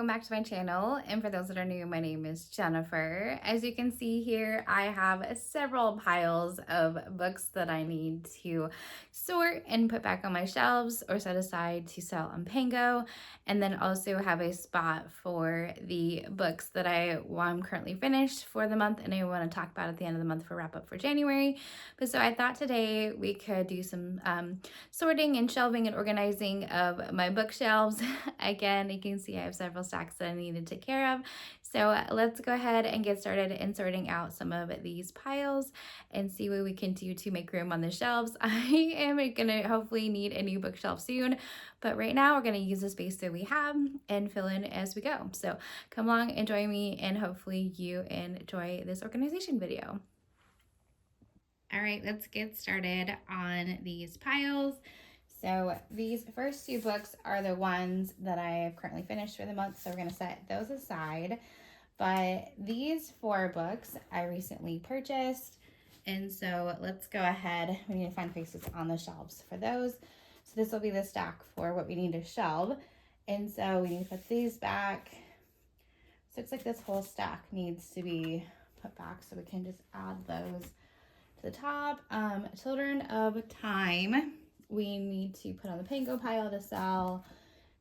welcome back to my channel. And for those that are new, my name is Jennifer. As you can see here, I have several piles of books that I need to sort and put back on my shelves or set aside to sell on Pango. And then also have a spot for the books that I'm currently finished for the month and I want to talk about at the end of the month for wrap up for January. But so I thought today we could do some sorting and shelving and organizing of my bookshelves. Again, you can see I have several stacks that I need to take care of. So let's go ahead and get started in sorting out some of these piles and see what we can do to make room on the shelves. I am gonna hopefully need a new bookshelf soon, but right now we're gonna use the space that we have and fill in as we go. So come along and join me, and hopefully you enjoy this organization video. All right, let's get started on these piles. So these first two books are the ones that I have currently finished for the month, so we're gonna set those aside. But these four books I recently purchased, and so let's go ahead. We need to find places on the shelves for those. So this will be the stack for what we need to shelve. And so we need to put these back. So looks like this whole stack needs to be put back, so we can just add those to the top. Children of Time, we need to put on the Pango pile to sell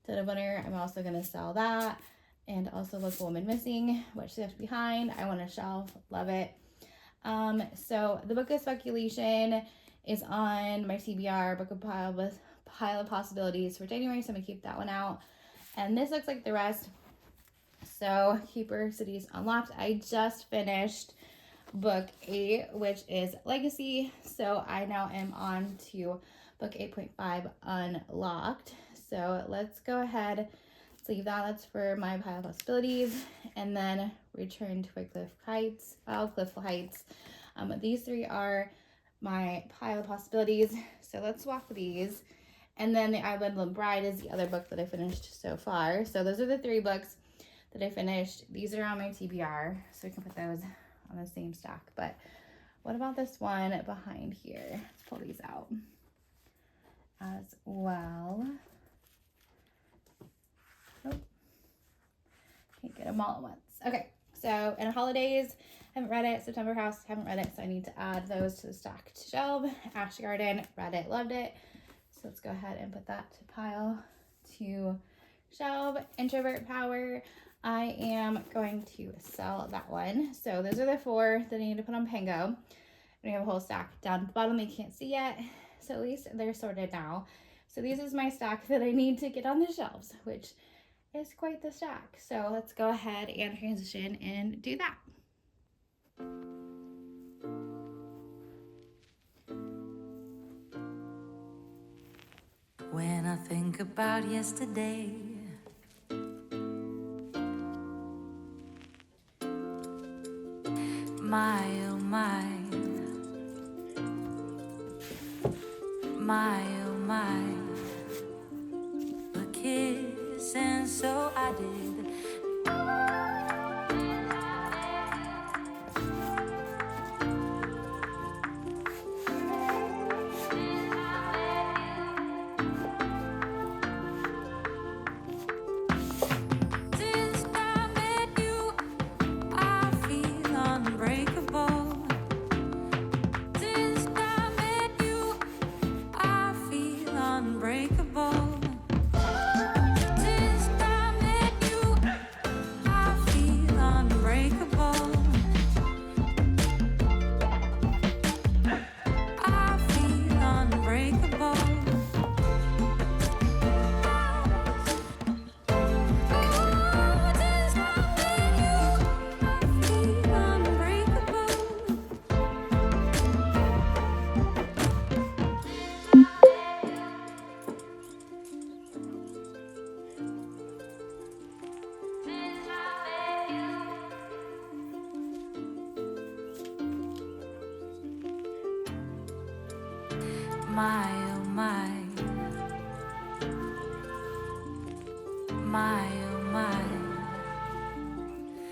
to the winner. I'm also going to sell that. And also Local Woman Missing, which is left behind. I want to shelf, love it. So the Book of Speculation is on my TBR book of pile of possibilities for January, so I'm gonna keep that one out. And this looks like the rest. So Keeper Cities Unlocked. I just finished book 8, which is Legacy. So I now am on to book 8.5 Unlocked. So let's go ahead, leave that. That's for my pile of possibilities. And then return to Cliff Heights. These three are my pile of possibilities. So let's walk these. And then The Island Bride is the other book that I finished so far. So those are the three books that I finished. These are on my TBR, so we can put those on the same stack. But what about this one behind here? Let's pull these out as well. Oh, can't get them all at once. Okay, so in Holidays, haven't read it. September House, haven't read it, so I need to add those to the stacked shelf. Ash Garden, read it, loved it. So let's go ahead and put that to pile to shelf. Introvert Power, I am going to sell that one. So those are the four that I need to put on Pango. We have a whole stack down at the bottom you can't see yet, so at least they're sorted now. So this is my stack that I need to get on the shelves, which is quite the stack. So let's go ahead and transition and do that. When I think about yesterday, my oh my, my oh my, a kiss, and so I did. Since I met you, I feel unbreakable. Since I met you, I feel unbreakable. Since I met you, I feel unbreakable. I feel unbreakable. Oh, since I met you, I feel unbreakable. My oh my, my oh my,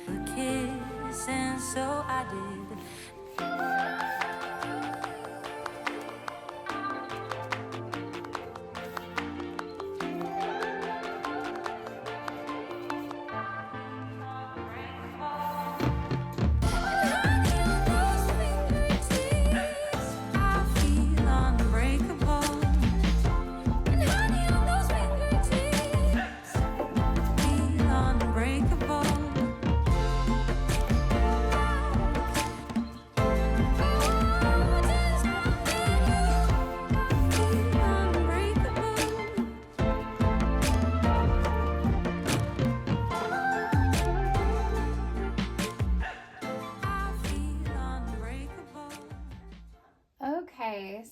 a kiss, and so I did.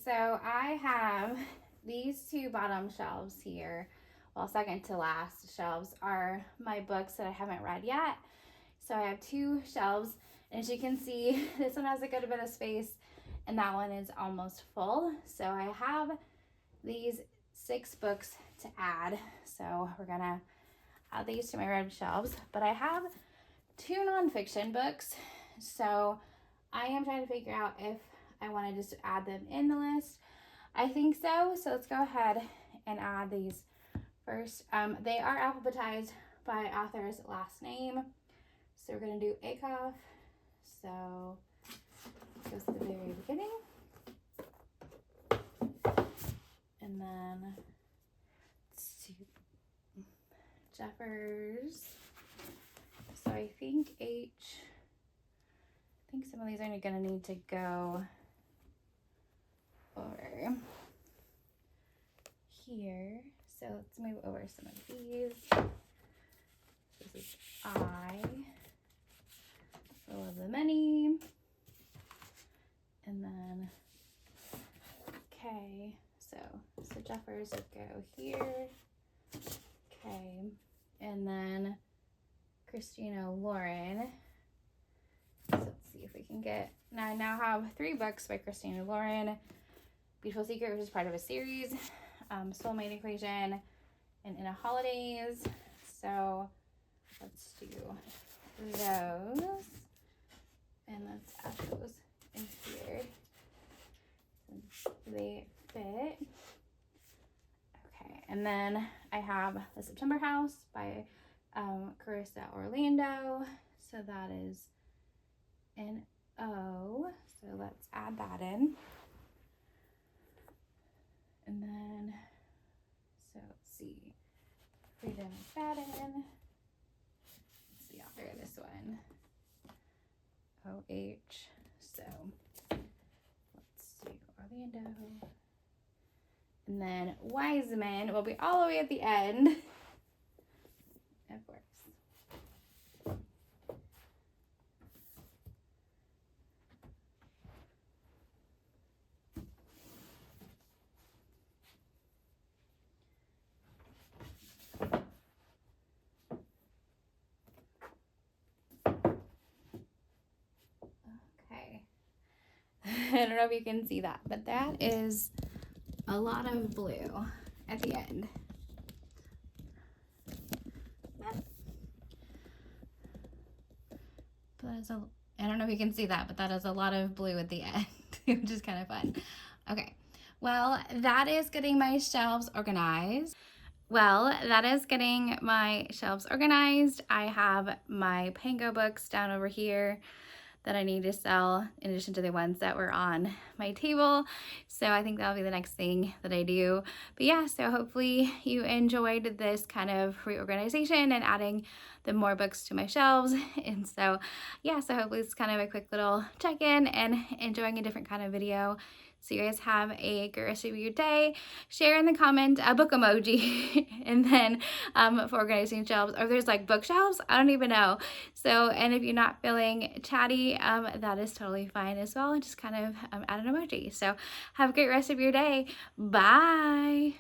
so I have these two bottom shelves here. Well, second to last shelves are my books that I haven't read yet. So I have two shelves, and as you can see, this one has a good bit of space, and that one is almost full. So I have these 6 books to add. So we're gonna add these to my red shelves, but I have 2 nonfiction books. So I am trying to figure out if I want to just add them in the list. I think so. So let's go ahead and add these first. They are alphabetized by author's last name. So we're going to do Akoff. So it goes to the very beginning. And then let's do Jeffers. So I think some of these are going to need to go over here. So let's move over some of these. This is I, Full of the Many, and then K. So Jeffers would go here. Okay, and then Christina Lauren. So let's see if we can get. Now I now have 3 books by Christina Lauren. Beautiful Secret, which is part of a series. Soulmate Equation, and In a Holidays. So let's do those, and let's add those in here since they fit. Okay, and then I have The September House by Carissa Orlando. So that is an O. So let's add that in. And then, so let's see, Freedom McFadden. What's the author of this one? O-H. So let's do Orlando. And then Wiseman will be all the way at the end. Of course. I don't know if you can see that, but that is a lot of blue at the end. I don't know if you can see that, but that is a lot of blue at the end, which is kind of fun. Okay, well, that is getting my shelves organized. I have my Pango books down over here that I need to sell in addition to the ones that were on my table. So I think that'll be the next thing that I do. But yeah, so hopefully you enjoyed this kind of reorganization and adding the more books to my shelves. And so yeah, so hopefully it's kind of a quick little check-in and enjoying a different kind of video. So you guys have a great rest of your day. Share in the comment a book emoji and then for organizing shelves, or if there's like bookshelves, I don't even know. So, and if you're not feeling chatty, that is totally fine as well. Just kind of add an emoji. So have a great rest of your day. Bye.